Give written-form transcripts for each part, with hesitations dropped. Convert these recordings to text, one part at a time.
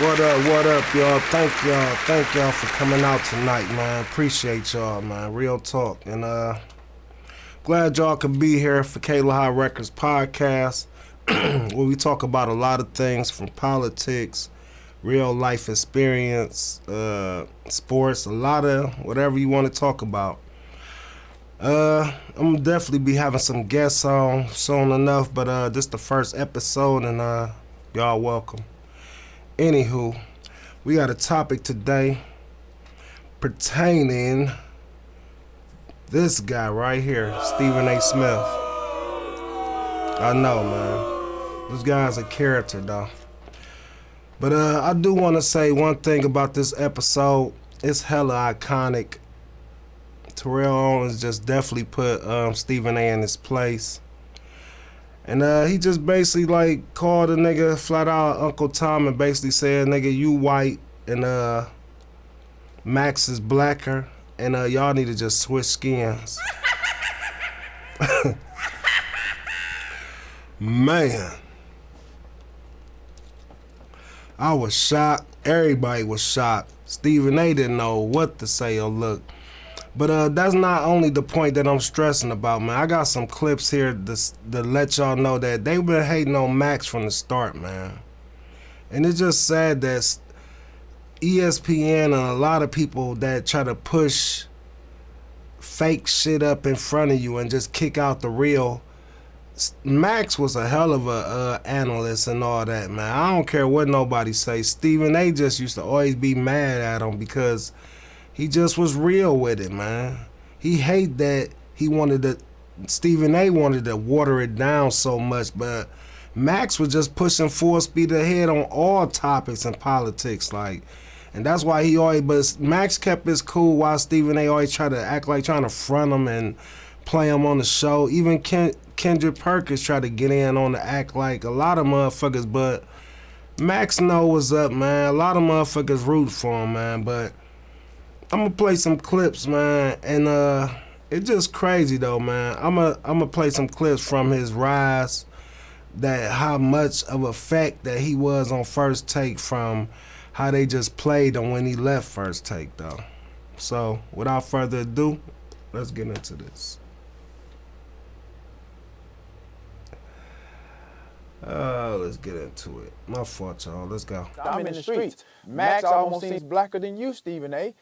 What up, y'all? Thank y'all for coming out tonight, man. Appreciate y'all, man. Real talk. And glad y'all could be here for FAKALAHA Records podcast, where we talk about a lot of things from politics, real life experience, sports, a lot of whatever you want to talk about. I'm gonna definitely be having some guests on soon enough, but this the first episode, and y'all welcome. Anywho, we got a topic today pertaining this guy right here, Stephen A. Smith. I know, man. This guy's a character, though. But I do want to say one thing about this episode. It's hella iconic. Terrell Owens just definitely put Stephen A. in his place. And he just basically like called a nigga flat out Uncle Tom and basically said, nigga, you white and Max is blacker and y'all need to just switch skins. Man. I was shocked. Everybody was shocked. Stephen A. didn't know what to say or look. But that's not only the point that I'm stressing about, man. I got some clips here to let y'all know that they've been hating on Max from the start, man. And it's just sad that ESPN and a lot of people that try to push fake shit up in front of you and just kick out the real. Max was a hell of a analyst and all that, man. I don't care what nobody say. Stephen A. just used to always be mad at him because he just was real with it, man. He hate that Stephen A. wanted to water it down so much, but Max was just pushing full speed ahead on all topics in politics, like, and that's why but Max kept his cool while Stephen A. always tried to act like trying to front him and play him on the show. Even Kendrick Perkins tried to get in on the act like a lot of motherfuckers, but Max know what's up, man. A lot of motherfuckers root for him, man, but I'm gonna play some clips, man, and it's just crazy though, man. I'm gonna play some clips from his rise, that how much of effect that he was on First Take from how they just played him when he left First Take though. So without further ado, let's get into this. Let's get into it. My fault, y'all. Let's go. I'm in the streets. Max almost seems blacker than you, Stephen A.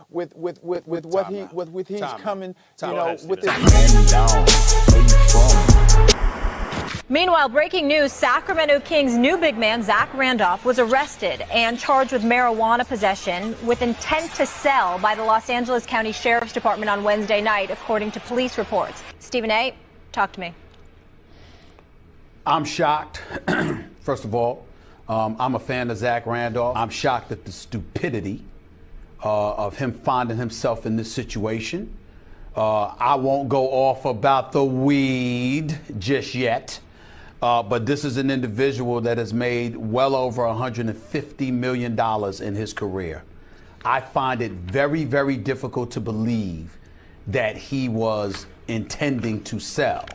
with what he's coming, you know, with this. Meanwhile, breaking news: Sacramento Kings' new big man Zach Randolph was arrested and charged with marijuana possession with intent to sell by the Los Angeles County Sheriff's Department on Wednesday night, according to police reports. Stephen A., talk to me. I'm shocked. First of all, I'm a fan of Zach Randolph. I'm shocked at the stupidity of him finding himself in this situation. I won't go off about the weed just yet, but this is an individual that has made well over $150 million in his career. I find it very, very difficult to believe that he was intending to sell.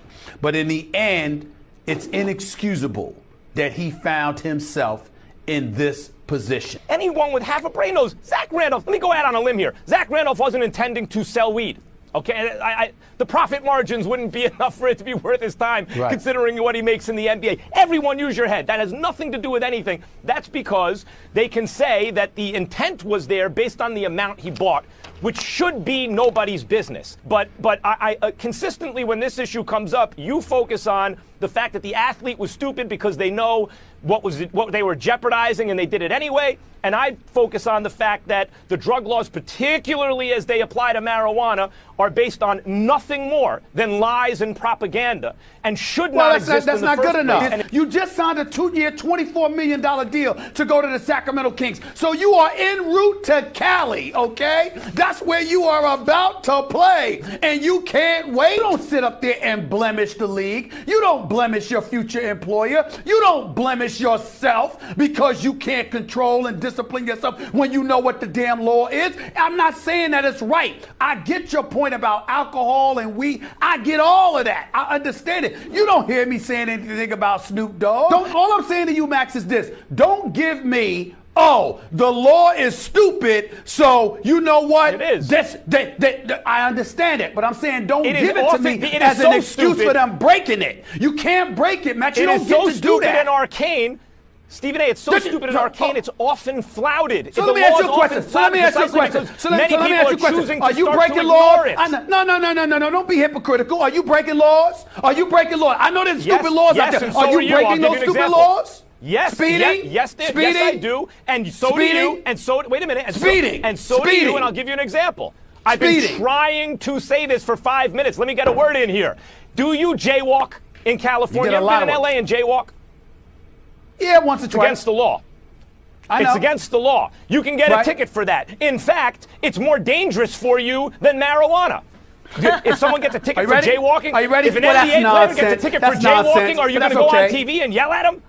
But in the end, it's inexcusable that he found himself in this position. Anyone with half a brain knows Zach Randolph. Let me go out on a limb here. Zach Randolph wasn't intending to sell weed. Okay, the profit margins wouldn't be enough for it to be worth his time, right, considering what he makes in the NBA. Everyone use your head. That has nothing to do with anything. That's because they can say that the intent was there based on the amount he bought, which should be nobody's business. But I consistently, when this issue comes up, you focus on the fact that the athlete was stupid because they know what they were jeopardizing and they did it anyway. And I focus on the fact that the drug laws, particularly as they apply to marijuana, are based on nothing more than lies and propaganda and should not exist that's in the not first good enough. place. You just signed a 2-year, $24 million deal to go to the Sacramento Kings. So you are en route to Cali, okay? That's where you are about to play. And you can't wait. You don't sit up there and blemish the league. You don't blemish your future employer. You don't blemish yourself because you can't control and discipline yourself when you know what the damn law is. I'm not saying that it's right. I get your point about alcohol and weed. I get all of that. I understand it. You don't hear me saying anything about Snoop Dogg. All I'm saying to you, Max, is this. Don't give me oh, the law is stupid, so you know what? It is. I understand it, but I'm saying don't It is give it to often- me it as is an so excuse stupid. for them breaking it. You can't break it, Matt. You It don't is get so to do stupid that. and arcane. Stephen A., it's so stupid and arcane, it's often flouted. So The let me ask law you a is question. often So let me ask you a flouted question. precisely So let because me many ask you a people are question. choosing Are to you start breaking to laws? ignore it. No. Don't be hypocritical. Are you breaking laws? Are you breaking laws? I know there's stupid laws out there. and so Are you I'll breaking give those you an stupid example. laws? Yes, Speeding? yes, I do, and so do you, and so wait a minute, and Speeding. so do you, and I'll give you an example. I've been trying to say this for 5 minutes. Let me get a word in here. Do you jaywalk in California? You get a lot been in of LA and jaywalk? Yeah, once or twice. Against the law. I know. It's against the law. You can get a ticket for that. In fact, it's more dangerous for you than marijuana. If someone gets a ticket for jaywalking, are you ready? if an Well, that's NBA player nonsense. gets a ticket That's for jaywalking, nonsense, are you but going to go that's on TV and yell at him?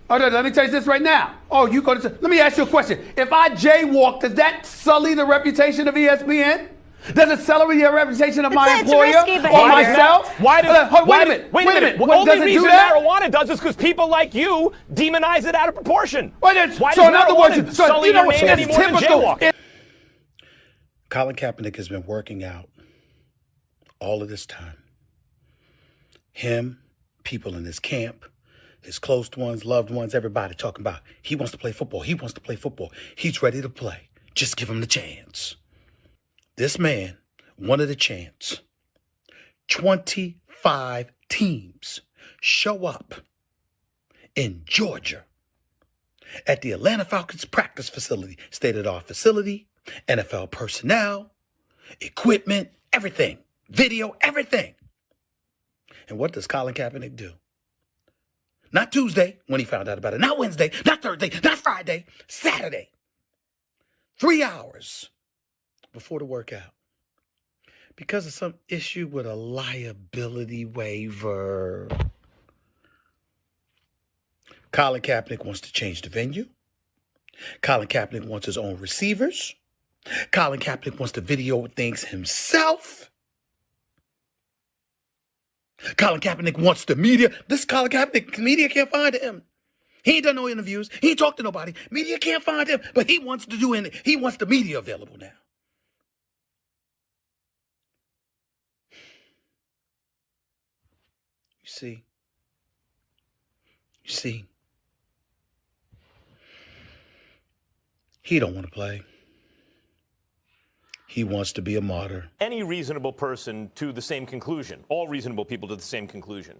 Oh, no, let me tell you this right now. Oh, you go to. Let me ask you a question. If I jaywalk, does that sully the reputation of ESPN? Does it sully the reputation of my employer or myself? Wait a minute. Wait a minute. The only reason marijuana does is because people like you demonize it out of proportion. Why does marijuana sully your name any more than jaywalking? Colin Kaepernick has been working out all of this time. Him, people in his camp, his close ones, loved ones, everybody talking about he wants to play football. He wants to play football. He's ready to play. Just give him the chance. This man wanted a chance. 25 teams show up in Georgia at the Atlanta Falcons practice facility, state-of-the-art facility, NFL personnel, equipment, everything, video, everything. And what does Colin Kaepernick do? Not Tuesday when he found out about it, not Wednesday, not Thursday, not Friday, Saturday. 3 hours before the workout. Because of some issue with a liability waiver. Colin Kaepernick wants to change the venue. Colin Kaepernick wants his own receivers. Colin Kaepernick wants to video things himself. Colin Kaepernick wants the media. This Colin Kaepernick, media can't find him. He ain't done no interviews. He ain't talked to nobody. Media can't find him, but he wants to do it. He wants the media available now. You see, he don't want to play. He wants to be a martyr. Any reasonable person to the same conclusion, all reasonable people to the same conclusion.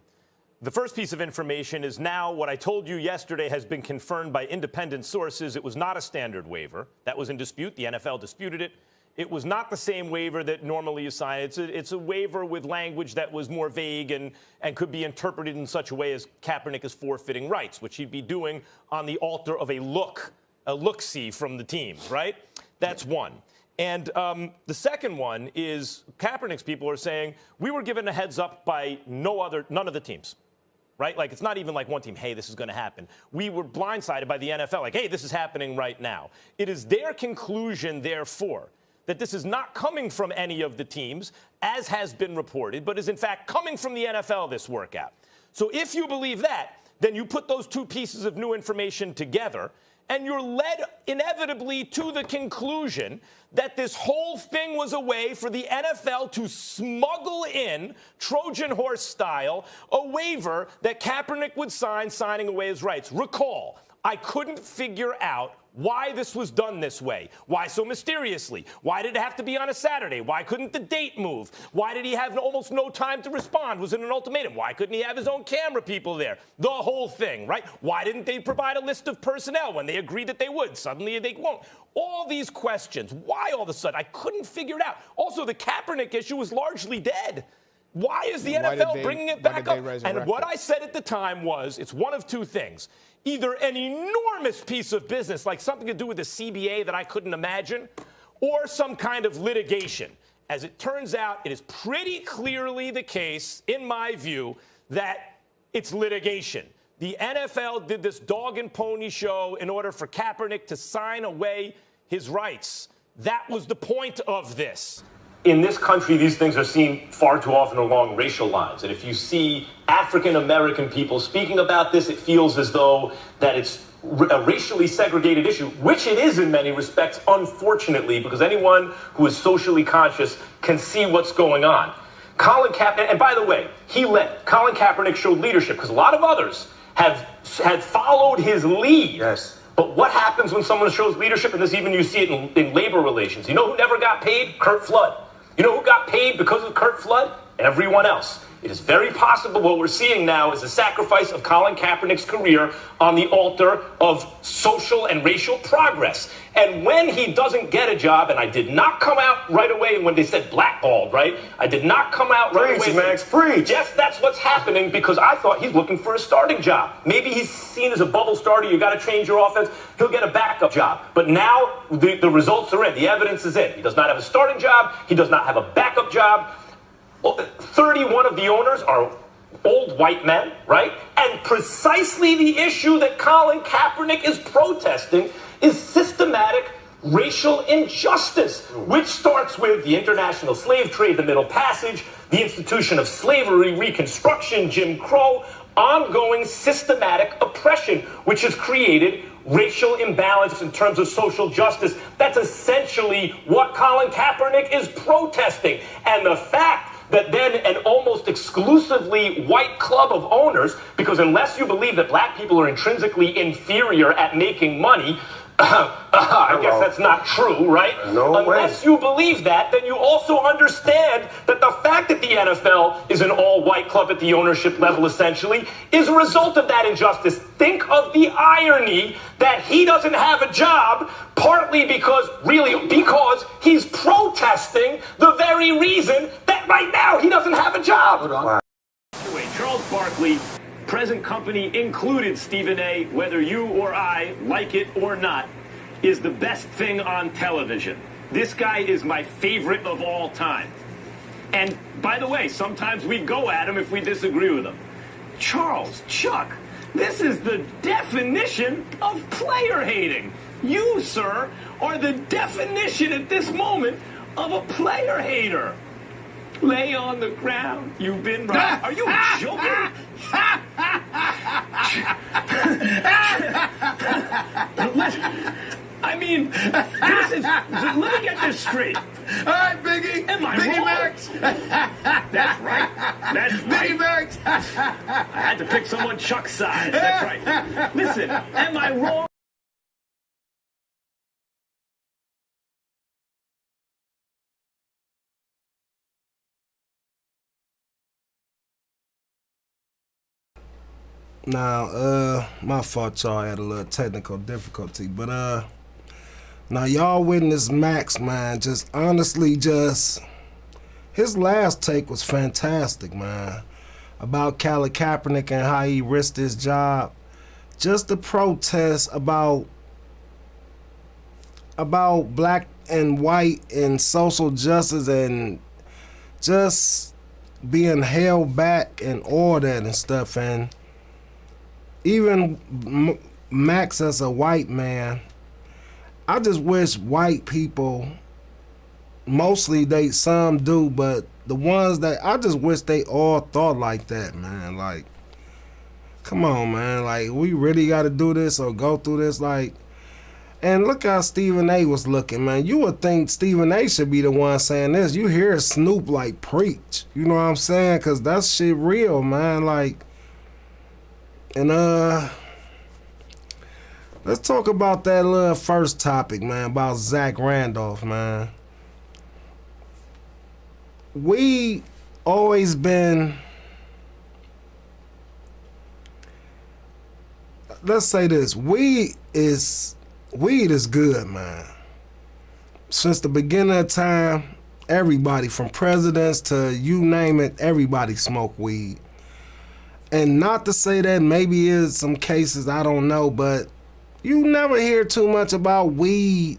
The first piece of information is now what I told you yesterday has been confirmed by independent sources. It was not a standard waiver. That was in dispute. The NFL disputed it. It was not the same waiver that normally you sign. It's a waiver with language that was more vague and could be interpreted in such a way as Kaepernick is forfeiting rights, which he'd be doing on the altar of a look-see from the teams, right? That's one. And the second one is Kaepernick's people are saying, we were given a heads up by none of the teams. Right? Like, it's not even like one team, hey, this is going to happen. We were blindsided by the NFL, like, hey, this is happening right now. It is their conclusion, therefore, that this is not coming from any of the teams, as has been reported, but is in fact coming from the NFL, this workout. So if you believe that, then you put those two pieces of new information together, and you're led inevitably to the conclusion that this whole thing was a way for the NFL to smuggle in, Trojan horse style, a waiver that Kaepernick would sign, signing away his rights. Recall, I couldn't figure out why this was done this way. Why so mysteriously? Why did it have to be on a Saturday? Why couldn't the date move? Why did he have almost no time to respond? Was it an ultimatum? Why couldn't he have his own camera people there? The whole thing, right? Why didn't they provide a list of personnel when they agreed that they would? Suddenly they won't. All these questions. Why all of a sudden? I couldn't figure it out. Also, the Kaepernick issue was largely dead. Why is the NFL bringing it back up? And what I said at the time was, it's one of two things. Either an enormous piece of business, like something to do with the CBA that I couldn't imagine, or some kind of litigation. As it turns out, it is pretty clearly the case, in my view, that it's litigation. The NFL did this dog and pony show in order for Kaepernick to sign away his rights. That was the point of this. In this country, these things are seen far too often along racial lines. And if you see African-American people speaking about this, it feels as though that it's a racially segregated issue, which it is in many respects, unfortunately, because anyone who is socially conscious can see what's going on. Colin Kaepernick, and by the way, he led. Colin Kaepernick showed leadership because a lot of others had followed his lead. Yes. But what happens when someone shows leadership, and this even you see it in labor relations? You know who never got paid? Curt Flood. You know who got paid because of Curt Flood? Everyone else. It is very possible what we're seeing now is the sacrifice of Colin Kaepernick's career on the altar of social and racial progress. And when he doesn't get a job, and I did not come out right away when they said blackballed, right? I did not come out right away. Max, preach. Yes, that's what's happening because I thought he's looking for a starting job. Maybe he's seen as a bubble starter. You got to change your offense. He'll get a backup job. But now the results are in. The evidence is in. He does not have a starting job. He does not have a backup job. 31 of the owners are old white men, right? And precisely the issue that Colin Kaepernick is protesting is systematic racial injustice, which starts with the international slave trade, the Middle Passage, the institution of slavery, Reconstruction, Jim Crow, ongoing systematic oppression, which has created racial imbalance in terms of social justice. That's essentially what Colin Kaepernick is protesting. And the fact that then an almost exclusively white club of owners, because unless you believe that black people are intrinsically inferior at making money, I guess that's not true, right? No Unless you believe that, then you also understand that the fact that the NFL is an all-white club at the ownership level, essentially, is a result of that injustice. Think of the irony that he doesn't have a job, partly because he's protesting the very reason that right now he doesn't have a job. Hold on. Anyway, Charles Barkley, present company included, Stephen A., whether you or I like it or not, is the best thing on television. This guy is my favorite of all time. And by the way, sometimes we go at him if we disagree with him. Charles, Chuck, this is the definition of player hating. You, sir, are the definition at this moment of a player hater. Lay on the ground. You've been right. Are you joking? I mean, this is. Let me get this straight. All right, Biggie. Am I Biggie wrong? Max. That's right. That's right. Biggie Max. I had to pick someone Chuck's side. That's right. Listen, am I wrong? Now, my fault, y'all had a little technical difficulty, but now y'all witness Max, man, just honestly, his last take was fantastic, man, about Colin Kaepernick and how he risked his job, just to protest about black and white and social justice and just being held back and all that and stuff. And even Max as a white man, I just wish white people, mostly some do, but the ones that, I just wish they all thought like that, man. Like, come on, man. Like, we really got to do this or go through this, like. And look how Stephen A was looking, man. You would think Stephen A should be the one saying this. You hear Snoop like preach, you know what I'm saying? Cause that shit real, man. Like. And let's talk about that little first topic, man, about Zach Randolph, man. We always been, let's say this, weed is good, man. Since the beginning of time, everybody from presidents to you name it, everybody smoke weed. And not to say that maybe is some cases, I don't know, but you never hear too much about weed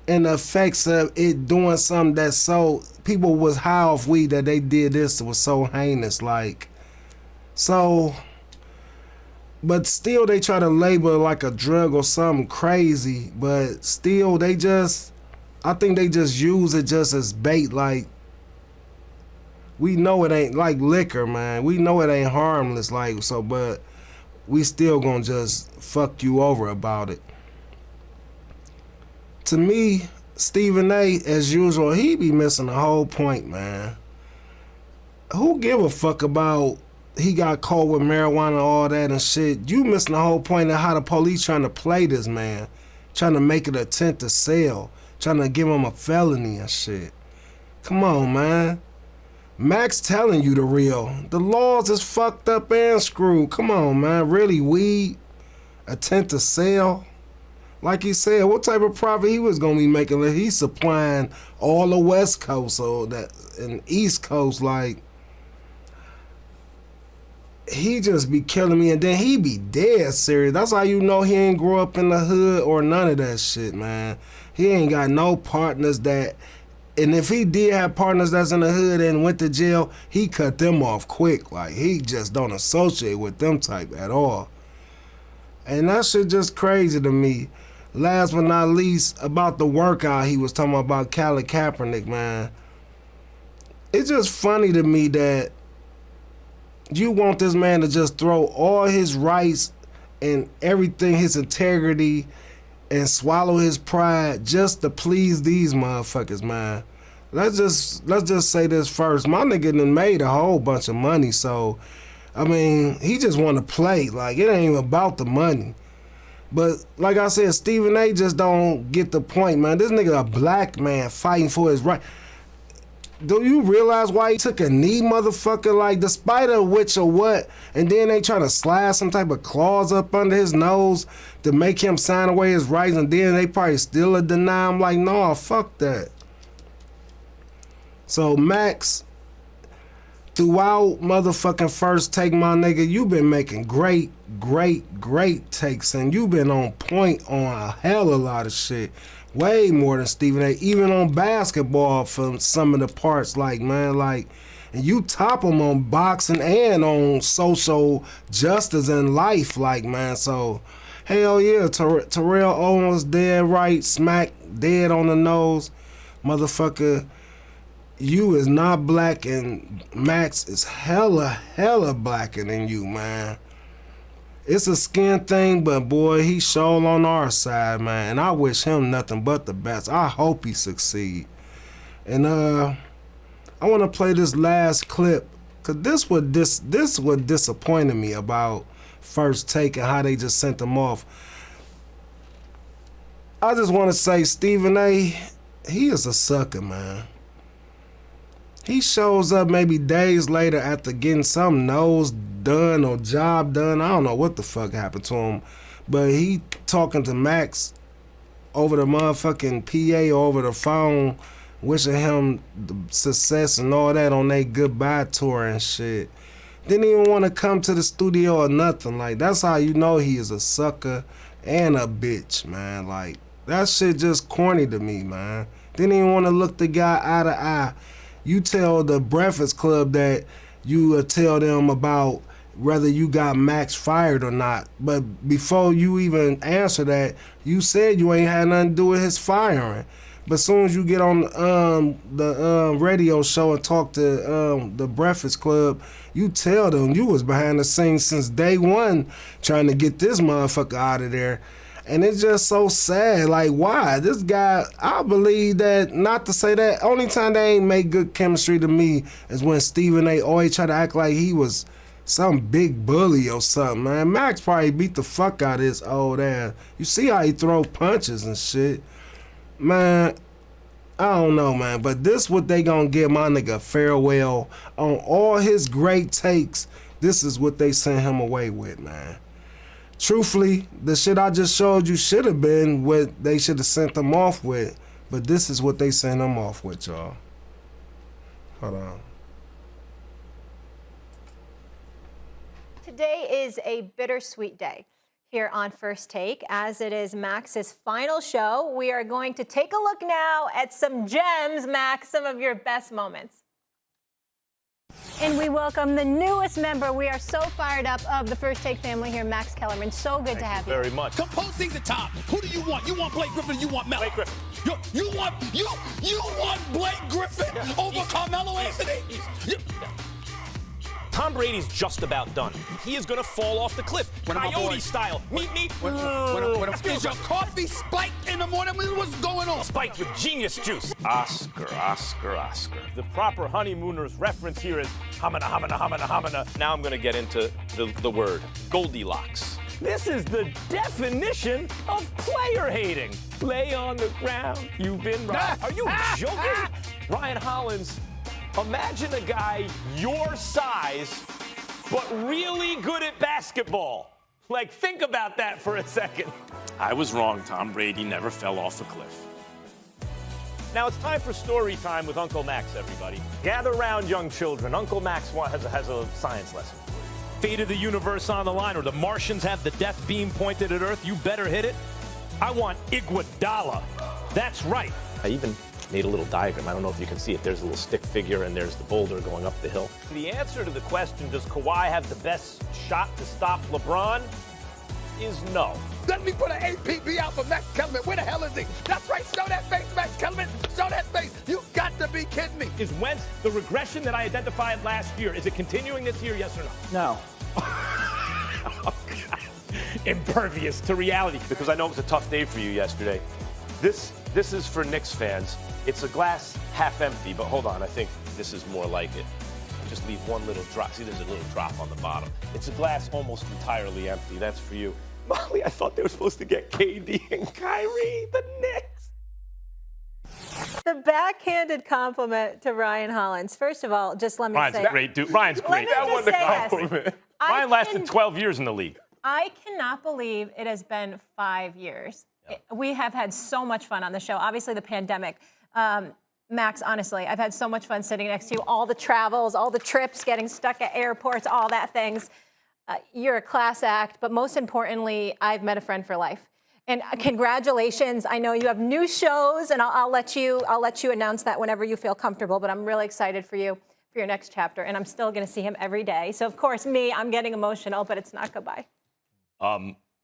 and the effects of it doing something that's so, people was high off weed that they did this, was so heinous, like, so, but still they try to label it like a drug or something crazy, but still they just, I think they just use it just as bait, like, we know it ain't like liquor, man. We know it ain't harmless, like, so, but we still gonna just fuck you over about it. To me, Stephen A, as usual, he be missing the whole point, man. Who give a fuck about he got caught with marijuana and all that and shit? You missing the whole point of how the police trying to play this man, trying to make it an attempt to sell, trying to give him a felony and shit. Come on, man. Max telling you the real. The laws is fucked up and screwed. Come on, man. Really, weed? Attempt to sell? Like he said, what type of profit he was gonna be making? He's supplying all the West Coast or that and East Coast. Like, he just be killing me, and then he be dead serious. That's how you know he ain't grow up in the hood or none of that shit, man. He ain't got no partners that. And if he did have partners that's in the hood and went to jail, he cut them off quick. Like, he just don't associate with them type at all. And that shit just crazy to me. Last but not least, about the workout he was talking about Colin Kaepernick, man. It's just funny to me that you want this man to just throw all his rights and everything, his integrity, and swallow his pride just to please these motherfuckers, man. Let's just say this first. My nigga done made a whole bunch of money, so I mean, he just want to play. Like, it ain't even about the money. But like I said, Stephen A just don't get the point, man. This nigga a black man fighting for his right. Do you realize why he took a knee, motherfucker? Like, despite of which or what, and then they try to slide some type of claws up under his nose to make him sign away his rights, and then they probably still deny him. Like, no, fuck that. So, Max, throughout motherfucking First Take, my nigga, you been making great takes, and you been on point on a hell of a lot of shit. Way more than Stephen A. Even on basketball for some of the parts, like, man, like, and you top him on boxing and on social justice and life, like, man. So, hell yeah, Terrell Owens dead right, smack dead on the nose. Motherfucker, you is not black, and Max is hella blacker than you, man. It's a skin thing, but boy, he's sure on our side, man. And I wish him nothing but the best. I hope he succeed. And I want to play this last clip, cause this what disappointed me about First Take and how they just sent him off. I just want to say, Stephen A, he is a sucker, man. He shows up maybe days later after getting some nose done or job done. I don't know what the fuck happened to him. But he talking to Max over the motherfucking PA or over the phone, wishing him the success and all that on their goodbye tour and shit. Didn't even want to come to the studio or nothing. Like, that's how you know he is a sucker and a bitch, man. Like, that shit just corny to me, man. Didn't even want to look the guy eye to eye. You tell the Breakfast Club that you tell them about whether you got Max fired or not. But before you even answer that, you said you ain't had nothing to do with his firing. But as soon as you get on the radio show and talk to the Breakfast Club, you tell them you was behind the scenes since day one trying to get this motherfucker out of there. And it's just so sad. Like, why? This guy, I believe that, not to say that, only time they ain't make good chemistry to me is when Stephen A always try to act like he was some big bully or something, man. Max probably beat the fuck out of his old ass. You see how he throw punches and shit. Man, I don't know, man. But this what they gonna give my nigga farewell on all his great takes. This is what they sent him away with, man. Truthfully, the shit I just showed you should have been what they should have sent them off with. But this is what they sent him off with, y'all. Hold on. Today is a bittersweet day here on First Take, as it is Max's final show. We are going to take a look now at some gems, Max, some of your best moments. And we welcome the newest member. We are so fired up of the First Take family here, Max Kellerman. So good to have you. Very much. Come postseason the top. Who do you want? You want Blake Griffin? You want Melo? Blake Griffin. You want Blake Griffin over Carmelo Anthony? Tom Brady's just about done. He is going to fall off the cliff, coyote style. Meet me. Is your coffee spiked in the morning? What's going on? Spiked with genius juice. Oscar. The proper honeymooners reference here is hamana. Now I'm going to get into the word Goldilocks. This is the definition of player hating. Lay on the ground. You've been robbed. Are you joking? Ryan Hollins, imagine a guy your size, but really good at basketball. Like, think about that for a second. I was wrong. Tom Brady never fell off a cliff. Now it's time for story time with Uncle Max, everybody. Gather round, young children. Uncle Max has a science lesson. Fate of the universe on the line, or the Martians have the death beam pointed at Earth. You better hit it. I want Iguodala. That's right. I even made a little diagram. I don't know if you can see it. There's a little stick figure, and there's the boulder going up the hill. The answer to the question, does Kawhi have the best shot to stop LeBron, is no. Let me put an APB out for Max Kellerman. Where the hell is he? That's right. Show that face, Max Kellerman. Show that face. You got to be kidding me. Is Wentz the regression that I identified last year? Is it continuing this year, yes or no? No. Oh, God. Impervious to reality, because I know it was a tough day for you yesterday. This is for Knicks fans. It's a glass half empty, but hold on, I think this is more like it. Just leave one little drop. See, there's a little drop on the bottom. It's a glass almost entirely empty. That's for you. Molly, I thought they were supposed to get KD and Kyrie, the Knicks. The backhanded compliment to Ryan Hollins. First of all, just let me Ryan's say. a great dude. Ryan's great. That wasn't a compliment. Ryan lasted 12 years in the league. I cannot believe it has been 5 years. Yeah. We have had so much fun on the show. Obviously, the pandemic. Max, honestly, I've had so much fun sitting next to you. All the travels, all the trips, getting stuck at airports, all that things. You're a class act, but most importantly, I've met a friend for life. And congratulations. I know you have new shows, and I'll let you announce that whenever you feel comfortable, but I'm really excited for you for your next chapter, and I'm still going to see him every day. So, of course, I'm getting emotional, but it's not goodbye.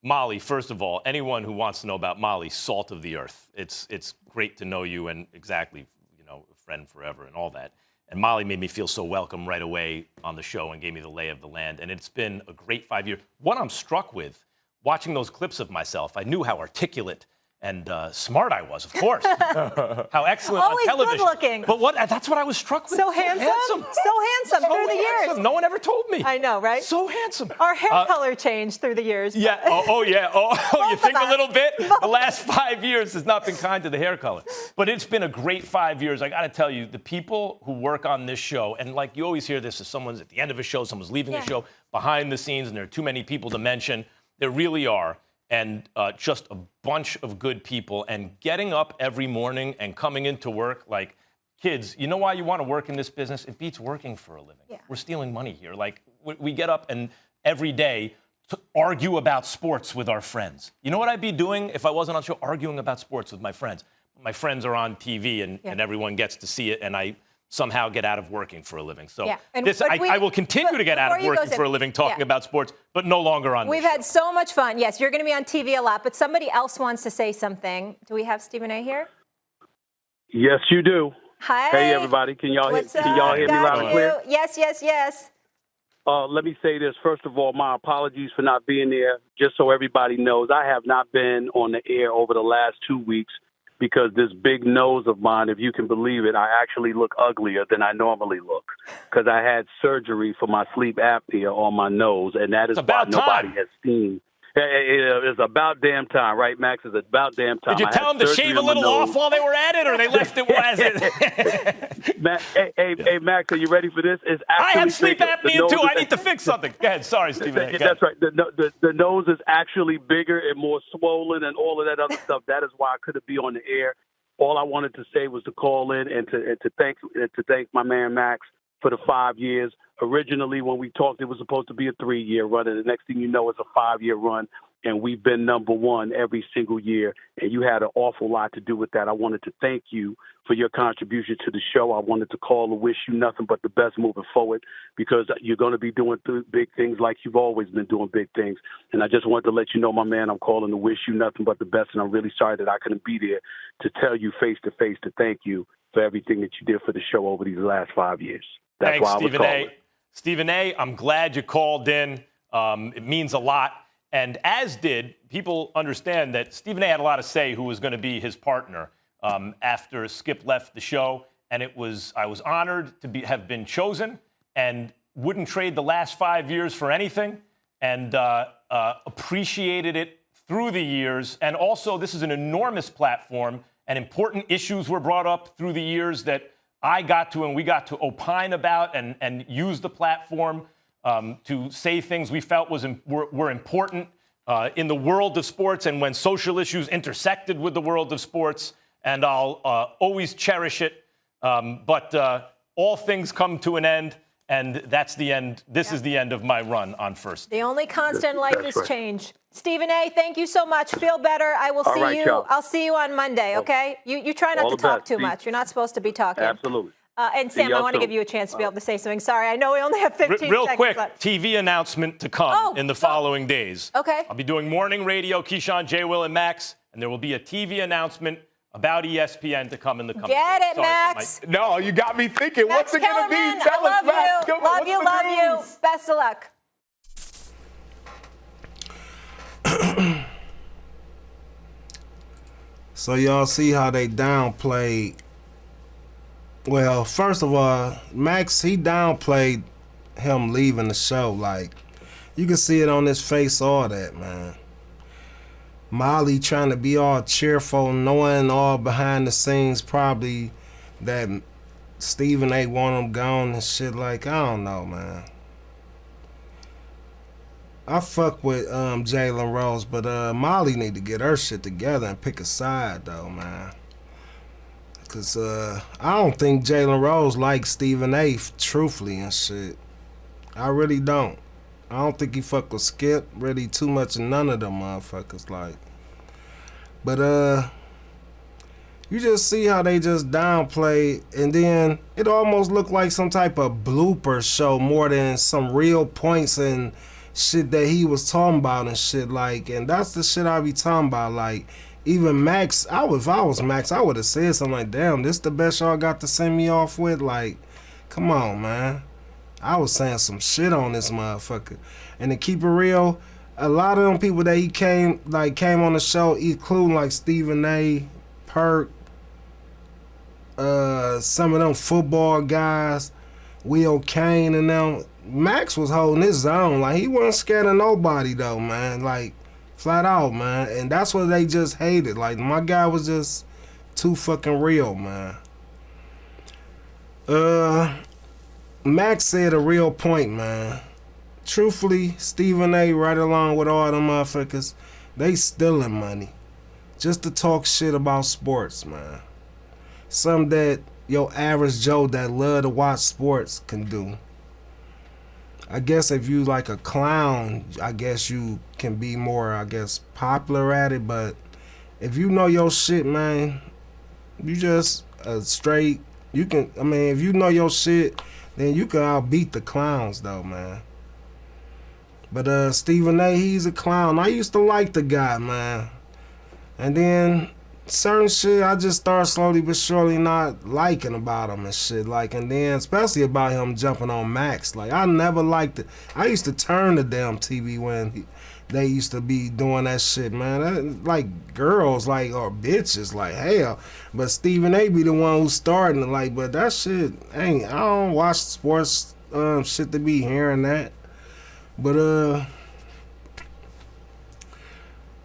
Molly, first of all, anyone who wants to know about Molly, salt of the earth. It's great to know you, and exactly, a friend forever and all that. And Molly made me feel so welcome right away on the show and gave me the lay of the land. And it's been a great 5 years. What I'm struck with, watching those clips of myself, I knew how articulate and smart I was, of course. How excellent Always on television. Good looking. But that's what I was struck with. So handsome. So handsome through the years. No one ever told me. I know, right? So handsome. Our hair color changed through the years. Yeah. You think a little bit? The last 5 years has not been kind to the hair color. But it's been a great 5 years. I got to tell you, the people who work on this show, and like you always hear this, if someone's at the end of a show, someone's leaving the show, behind the scenes, and there are too many people to mention. There really are. And just a bunch of good people, and getting up every morning and coming into work like, kids, you know why you want to work in this business? It beats working for a living. Yeah. We're stealing money here. Like, we get up and every day to argue about sports with our friends. You know what I'd be doing if I wasn't on the show? Arguing about sports with my friends. My friends are on TV, and everyone gets to see it, and I somehow get out of working for a living. So I will continue to get out of working for a living talking about sports, but no longer on We've had so much fun. Yes, you're going to be on TV a lot, but somebody else wants to say something. Do we have Stephen A. here? Yes, you do. Hi. Hey, everybody. Can y'all hear me loud and clear? Yes. Let me say this. First of all, my apologies for not being there. Just so everybody knows, I have not been on the air over the last 2 weeks because this big nose of mine, if you can believe it, I actually look uglier than I normally look because I had surgery for my sleep apnea on my nose, and that is why nobody has seen. It's about damn time, right, Max? It's about damn time. Did you tell them to shave a little off while they were at it, or they left it as it? Hey, Max, are you ready for this? It's actually I have sleep apnea, too. I need to fix something. Go ahead. Sorry, Stephen. That's right. The nose is actually bigger and more swollen and all of that other stuff. That is why I couldn't be on the air. All I wanted to say was to call in and to thank my man Max for the 5 years. Originally, when we talked, it was supposed to be a 3-year run, and the next thing you know, it's a 5-year run, and we've been number one every single year, and you had an awful lot to do with that. I wanted to thank you for your contribution to the show. I wanted to call and wish you nothing but the best moving forward because you're going to be doing big things like you've always been doing big things, and I just wanted to let you know, my man, I'm calling to wish you nothing but the best, and I'm really sorry that I couldn't be there to tell you face-to-face to thank you for everything that you did for the show over these last 5 years. That's Thanks, why I was Stephen calling. A. Stephen A., I'm glad you called in. It means a lot. And as did, people understand that Stephen A. had a lot to say who was going to be his partner after Skip left the show. And I was honored to have been chosen and wouldn't trade the last 5 years for anything, and appreciated it through the years. And also, this is an enormous platform, and important issues were brought up through the years that I got to and we got to opine about and use the platform to say things we felt were important in the world of sports and when social issues intersected with the world of sports. And I'll always cherish it. But all things come to an end, and that's the end. This is the end of my run on First. The only constant in life is change. Stephen A., thank you so much. Feel better. I will see you. Y'all. I'll see you on Monday, okay? You try not to talk too much. You're not supposed to be talking. Absolutely. And Sam, I want to give you a chance to be able to say something. Sorry, I know we only have 15 Real seconds. quick, But... TV announcement to come in the following days. Okay. I'll be doing morning radio, Keyshawn, J. Will, and Max, and there will be a TV announcement about ESPN to come in the coming Get days. it, Max. No, you got me thinking. Max What's it going to Kellerman, be? Tell us, Max. Love you, love you. Best of luck. So y'all see how they downplayed. Well, first of all, Max, he downplayed him leaving the show. Like, you can see it on his face, all that, man. Molly trying to be all cheerful, knowing all behind the scenes probably that Stephen A. want him gone and shit. Like, I don't know, man. I fuck with Jalen Rose, but Molly need to get her shit together and pick a side, though, man. Because I don't think Jalen Rose likes Stephen A. truthfully and shit. I really don't. I don't think he fuck with Skip really too much of none of them motherfuckers, like. But you just see how they just downplay, and then it almost looked like some type of blooper show more than some real points and shit that he was talking about and shit, like. And that's the shit I be talking about, like. Even Max, if I was Max, I would have said something like, damn, this the best y'all got to send me off with? Like, come on, man. I was saying some shit on this motherfucker. And to keep it real, a lot of them people that he came on the show, including like Stephen A., Perk, some of them football guys, Will Kane and them, Max was holding his own. Like, he wasn't scared of nobody, though, man. Like, flat out, man. And that's what they just hated. Like, my guy was just too fucking real, man. Max said a real point, man. Truthfully, Stephen A. right along with all them motherfuckers, they stealing money just to talk shit about sports, man. Something that your average Joe that love to watch sports can do. I guess if you like a clown, I guess you can be more, I guess, popular at it. But if you know your shit, man, you just straight, you can, I mean, if you know your shit, then you can outbeat the clowns, though, man. But Stephen A., he's a clown. I used to like the guy, man. And then certain shit I just started slowly but surely not liking about him and shit. Like, and then especially about him jumping on Max. Like, I never liked it. I used to turn the damn TV when they used to be doing that shit, man. Like, girls, like, or bitches, like, hell. But Stephen A. be the one who's starting it, like, but that shit ain't, I don't watch sports shit to be hearing that. But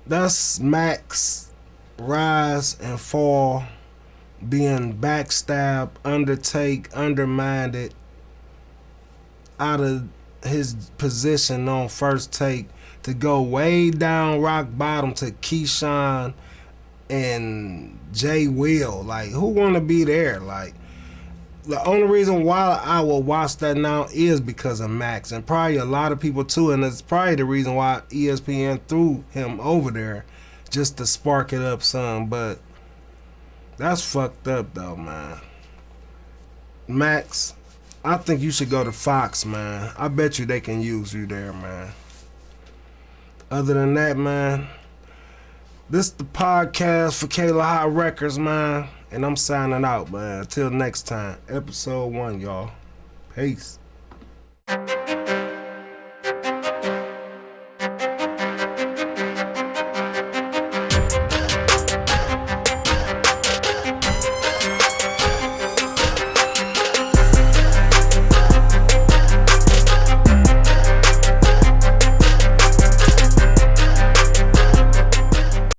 that's Max rise and fall, being backstabbed, undermined out of his position on First Take to go way down rock bottom to Keyshawn and J. Will. Like, who want to be there? Like, the only reason why I will watch that now is because of Max, and probably a lot of people too, and it's probably the reason why ESPN threw him over there, just to spark it up some. But that's fucked up though, man. Max, I think you should go to Fox, man. I bet you they can use you there, man. Other than that, man, this is the podcast for FAKALAHA Records, man. And I'm signing out, man. Until next time. Episode 1, y'all. Peace.